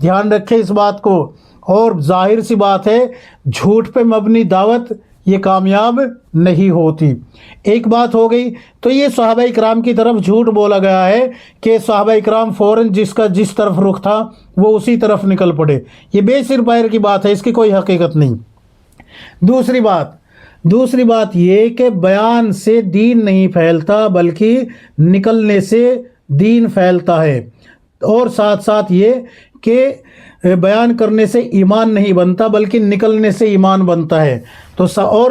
دھیان رکھیں اس بات کو۔ اور ظاہر سی بات ہے جھوٹ پہ مبنی دعوت یہ کامیاب نہیں ہوتی۔ ایک بات ہو گئی، تو یہ صحابہ اکرام کی طرف جھوٹ بولا گیا ہے کہ صحابہ اکرام فوراً جس کا جس طرف رخ تھا وہ اسی طرف نکل پڑے، یہ بے سر پیر کی بات ہے، اس کی کوئی حقیقت نہیں۔ دوسری بات یہ کہ بیان سے دین نہیں پھیلتا بلکہ نکلنے سے دین پھیلتا ہے، اور ساتھ ساتھ یہ کہ بیان کرنے سے ایمان نہیں بنتا بلکہ نکلنے سے ایمان بنتا ہے۔ تو اور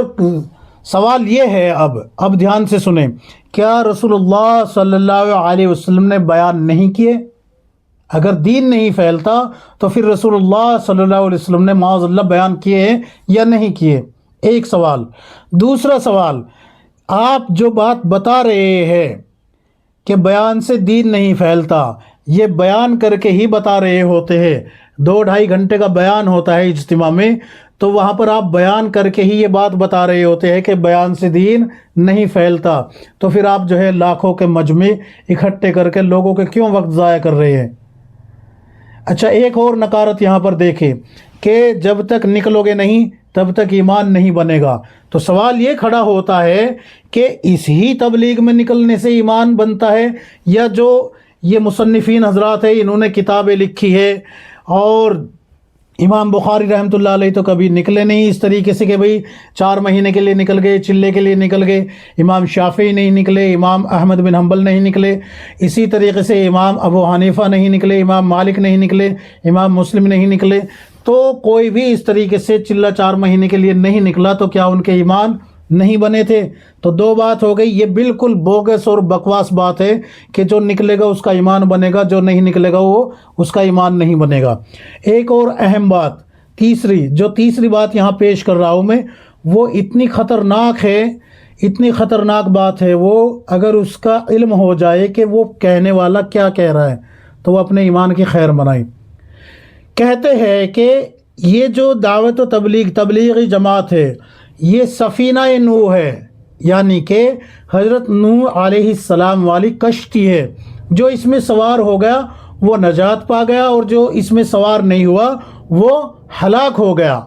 سوال یہ ہے، اب دھیان سے سنیں، کیا رسول اللہ صلی اللہ علیہ وسلم نے بیان نہیں کیے؟ اگر دین نہیں پھیلتا تو پھر رسول اللہ صلی اللہ علیہ وسلم نے معاذ اللہ بیان کیے ہیں یا نہیں کیے؟ ایک سوال۔ دوسرا سوال، آپ جو بات بتا رہے ہیں کہ بیان سے دین نہیں پھیلتا، یہ بیان کر کے ہی بتا رہے ہوتے ہیں۔ 2-2.5 گھنٹے کا بیان ہوتا ہے اجتماع میں، تو وہاں پر آپ بیان کر کے ہی یہ بات بتا رہے ہوتے ہیں کہ بیان سے دین نہیں پھیلتا، تو پھر آپ جو ہے لاکھوں کے مجمع اکٹھے کر کے لوگوں کے کیوں وقت ضائع کر رہے ہیں؟ اچھا، ایک اور نکارت یہاں پر دیکھیں کہ جب تک نکلو گے نہیں تب تک ایمان نہیں بنے گا۔ تو سوال یہ کھڑا ہوتا ہے کہ اس ہی تبلیغ میں نکلنے سے ایمان بنتا ہے، یا جو یہ مصنفین حضرات ہیں انہوں نے کتابیں لکھی ہے، اور امام بخاری رحمۃ اللہ علیہ تو کبھی نکلے نہیں اس طریقے سے کہ بھئی 4 مہینے کے لیے نکل گئے، چلے کے لیے نکل گئے، امام شافعی نہیں نکلے، امام احمد بن حنبل نہیں نکلے، اسی طریقے سے امام ابو حنیفہ نہیں نکلے، امام مالک نہیں نکلے، امام مسلم نہیں نکلے، تو کوئی بھی اس طریقے سے چلا 4 مہینے کے لیے نہیں نکلا، تو کیا ان کے ایمان نہیں بنے تھے؟ تو 2 بات ہو گئی۔ یہ بالکل بوگس اور بکواس بات ہے کہ جو نکلے گا اس کا ایمان بنے گا، جو نہیں نکلے گا وہ اس کا ایمان نہیں بنے گا۔ ایک اور اہم بات، تیسری بات یہاں پیش کر رہا ہوں میں، وہ اتنی خطرناک بات ہے، وہ اگر اس کا علم ہو جائے کہ وہ کہنے والا کیا کہہ رہا ہے تو وہ اپنے ایمان کی خیر منائے۔ کہتے ہیں کہ یہ جو دعوت و تبلیغی جماعت ہے یہ سفینہ نوح ہے، یعنی کہ حضرت نوح علیہ السلام والی کشتی ہے، جو اس میں سوار ہو گیا وہ نجات پا گیا، اور جو اس میں سوار نہیں ہوا وہ ہلاک ہو گیا۔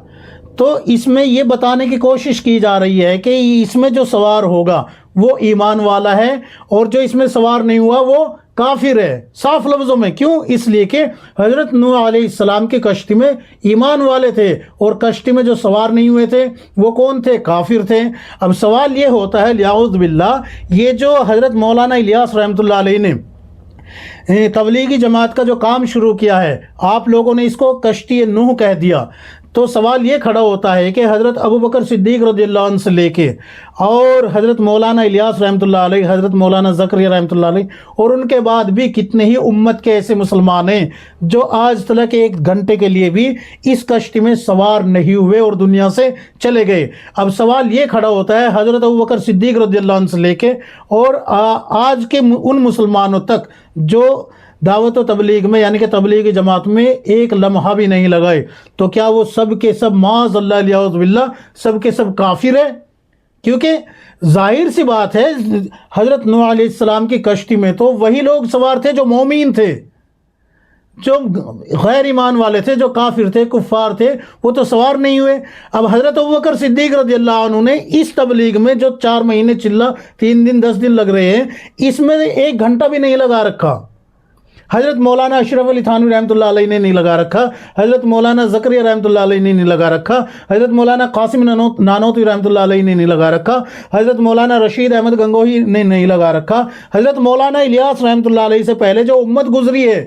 تو اس میں یہ بتانے کی کوشش کی جا رہی ہے کہ اس میں جو سوار ہوگا وہ ایمان والا ہے، اور جو اس میں سوار نہیں ہوا وہ کافر ہے۔ صاف لفظوں میں، کیوں؟ اس لیے کہ حضرت نوح علیہ السلام کی کشتی میں ایمان والے تھے، اور کشتی میں جو سوار نہیں ہوئے تھے وہ کون تھے؟ کافر تھے۔ اب سوال یہ ہوتا ہے، لیاعوذ باللہ، یہ جو حضرت مولانا الیاس رحمۃ اللہ علیہ نے تبلیغی جماعت کا جو کام شروع کیا ہے، آپ لوگوں نے اس کو کشتی نوح کہہ دیا، تو سوال یہ کھڑا ہوتا ہے کہ حضرت ابوبکر صدیق رضی اللہ عنہ سے لے کے اور حضرت مولانا الیاس رحمۃ اللہ علیہ، حضرت مولانا زکریا رحمۃ اللہ علیہ، اور ان کے بعد بھی کتنے ہی امت کے ایسے مسلمان ہیں جو آج تک 1 گھنٹے کے لیے بھی اس کشتی میں سوار نہیں ہوئے اور دنیا سے چلے گئے۔ اب سوال یہ کھڑا ہوتا ہے حضرت ابوبکر صدیق رضی اللہ عنہ سے لے کے اور آج کے ان مسلمانوں تک جو دعوت و تبلیغ میں یعنی کہ تبلیغی جماعت میں ایک لمحہ بھی نہیں لگائے، تو کیا وہ سب کے سب معاذ اللہ الیاذ باللہ سب کے سب کافر ہے؟ کیونکہ ظاہر سی بات ہے حضرت نوح علیہ السلام کی کشتی میں تو وہی لوگ سوار تھے جو مومین تھے، جو غیر ایمان والے تھے، جو کافر تھے، کفار تھے، وہ تو سوار نہیں ہوئے۔ اب حضرت ابوبکر صدیق رضی اللہ عنہ نے اس تبلیغ میں جو 4 مہینے چلا 3 دن 10 دن لگ رہے ہیں، اس میں 1 گھنٹہ بھی نہیں لگا رکھا۔ حضرت مولانا اشرف علی تھانوی رحمۃ اللہ علیہ نے نہیں لگا رکھا، حضرت مولانا زکریا رحمۃ اللہ علیہ نے نہیں لگا رکھا، حضرت مولانا قاسم نانوتوی رحمۃ اللہ علیہ نے نہیں لگا رکھا، حضرت مولانا رشید احمد گنگوہی نے نہیں لگا رکھا، حضرت مولانا الیاس رحمۃ اللہ علیہ سے پہلے جو امت گزری ہے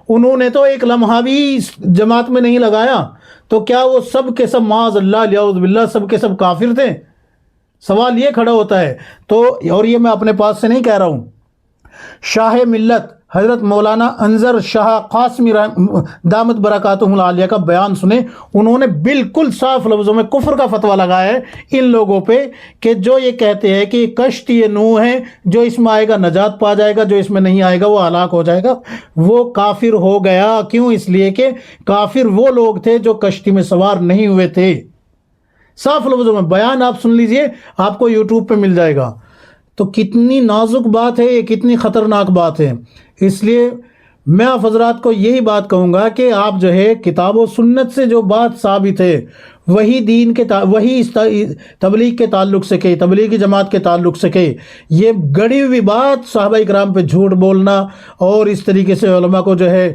انہوں نے تو 1 لمحہ بھی اس جماعت میں نہیں لگایا، تو کیا وہ سب کے سب معاذ اللہ الیاذ باللہ سب کے سب کافر تھے؟ سوال یہ کھڑا ہوتا ہے۔ تو اور یہ میں اپنے پاس سے نہیں کہہ رہا ہوں، شاہ ملت حضرت مولانا انظر شاہ قاسمی دامت برکاتہم العالیہ کا بیان سنیں، انہوں نے بالکل صاف لفظوں میں کفر کا فتویٰ لگایا ہے ان لوگوں پہ کہ جو یہ کہتے ہیں کہ یہ کشتی نوح ہے، جو اس میں آئے گا نجات پا جائے گا، جو اس میں نہیں آئے گا وہ ہلاک ہو جائے گا، وہ کافر ہو گیا۔ کیوں؟ اس لیے کہ کافر وہ لوگ تھے جو کشتی میں سوار نہیں ہوئے تھے۔ صاف لفظوں میں بیان آپ سن لیجئے، آپ کو یوٹیوب پہ مل جائے گا۔ تو کتنی نازک بات ہے یہ، کتنی خطرناک بات ہے۔ اس لیے میں آپ حضرات کو یہی بات کہوں گا کہ آپ جو ہے کتاب و سنت سے جو بات ثابت ہے وہی دین کے وہی اس تبلیغ کے تعلق سے کہ تبلیغی جماعت کے تعلق سے کہ یہ گڑی ہوئی بات صحابہ اکرام پہ جھوٹ بولنا اور اس طریقے سے علماء کو جو ہے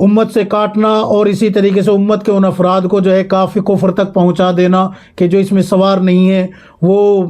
امت سے کاٹنا اور اسی طریقے سے امت کے ان افراد کو جو ہے کافی کفر تک پہنچا دینا کہ جو اس میں سوار نہیں ہے وہ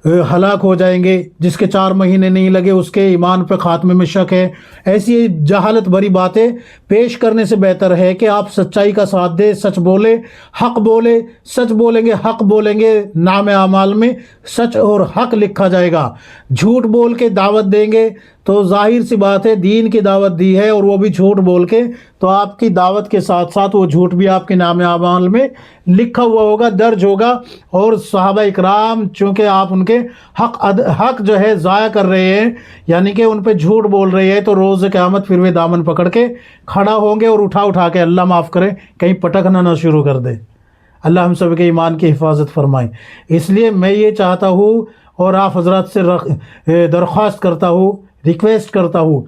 ہلاک ہو جائیں گے، جس کے 4 مہینے نہیں لگے اس کے ایمان پہ خاتمے میں شک ہے، ایسی جہالت بھری باتیں پیش کرنے سے بہتر ہے کہ آپ سچائی کا ساتھ دیں، سچ بولے، حق بولے، سچ بولیں گے، حق بولیں گے، نام اعمال میں سچ اور حق لکھا جائے گا۔ جھوٹ بول کے دعوت دیں گے تو ظاہر سی بات ہے دین کی دعوت دی ہے اور وہ بھی جھوٹ بول کے، تو آپ کی دعوت کے ساتھ ساتھ وہ جھوٹ بھی آپ کے نام اعمال میں لکھا ہوا ہوگا، درج ہوگا۔ اور صحابہ اکرام چونکہ آپ ان کے حق جو ہے ضائع کر رہے ہیں، یعنی کہ ان پہ جھوٹ بول رہے ہیں، تو روز قیامت پھر وہ دامن پکڑ کے کھڑا ہوں گے اور اٹھا کے اللہ معاف کرے کہیں پٹکنا نہ شروع کر دے۔ اللہ ہم سب کے ایمان کی حفاظت فرمائے۔ اس لیے میں یہ چاہتا ہوں اور آپ حضرات سے درخواست کرتا ہوں، ریکویسٹ کرتا ہوں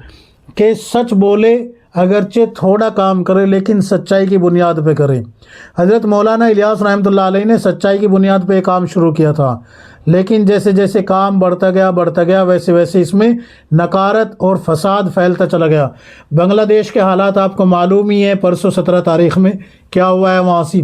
کہ سچ بولے، اگرچہ تھوڑا کام کرے لیکن سچائی کی بنیاد پہ کریں۔ حضرت مولانا الیاس رحمۃ اللہ علیہ نے سچائی کی بنیاد پہ ایک کام شروع کیا تھا، لیکن جیسے جیسے کام بڑھتا گیا ویسے ویسے اس میں نکارت اور فساد پھیلتا چلا گیا۔ بنگلہ دیش کے حالات آپ کو معلوم ہی ہیں، پرسوں 17 تاریخ میں کیا ہوا ہے وہاں سے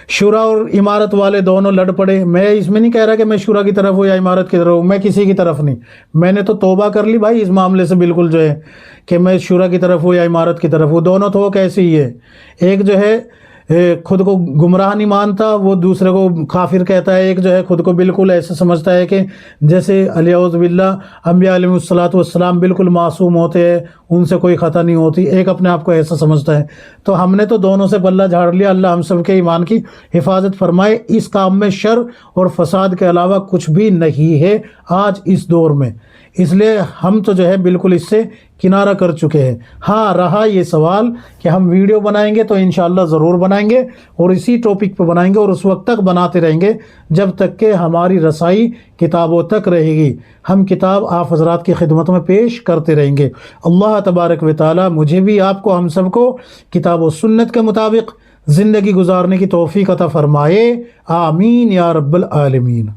شورا اور امارت والے دونوں لڑ پڑے۔ میں اس میں نہیں کہہ رہا کہ میں شورا کی طرف ہوں یا امارت کی طرف ہوں، میں کسی کی طرف نہیں، میں نے تو توبہ کر لی بھائی اس معاملے سے، بالکل جو ہے کہ میں شورا کی طرف ہوں یا امارت کی طرف ہوں، دونوں تو کیسے ہی ہے۔ ایک جو ہے خود کو گمراہ نہیں مانتا، وہ دوسرے کو کافر کہتا ہے، ایک جو ہے خود کو بالکل ایسا سمجھتا ہے کہ جیسے الیاعوذ باللہ انبیاء علیہ الصلوۃ والسلام بالکل معصوم ہوتے ہیں، ان سے کوئی خطا نہیں ہوتی، ایک اپنے آپ کو ایسا سمجھتا ہے۔ تو ہم نے تو دونوں سے پلہ جھاڑ لیا، اللہ ہم سب کے ایمان کی حفاظت فرمائے۔ اس کام میں شر اور فساد کے علاوہ کچھ بھی نہیں ہے آج اس دور میں، اس لیے ہم تو جو ہے بالکل اس سے کنارہ کر چکے ہیں۔ ہاں رہا یہ سوال کہ ہم ویڈیو بنائیں گے تو انشاءاللہ ضرور بنائیں گے اور اسی ٹاپک پہ بنائیں گے اور اس وقت تک بناتے رہیں گے جب تک کہ ہماری رسائی کتابوں تک رہے گی۔ ہم کتاب آپ حضرات کی خدمت میں پیش کرتے رہیں گے۔ اللہ تبارک و تعالی مجھے بھی، آپ کو، ہم سب کو کتاب و سنت کے مطابق زندگی گزارنے کی توفیق عطا فرمائے، آمین یا رب العالمین۔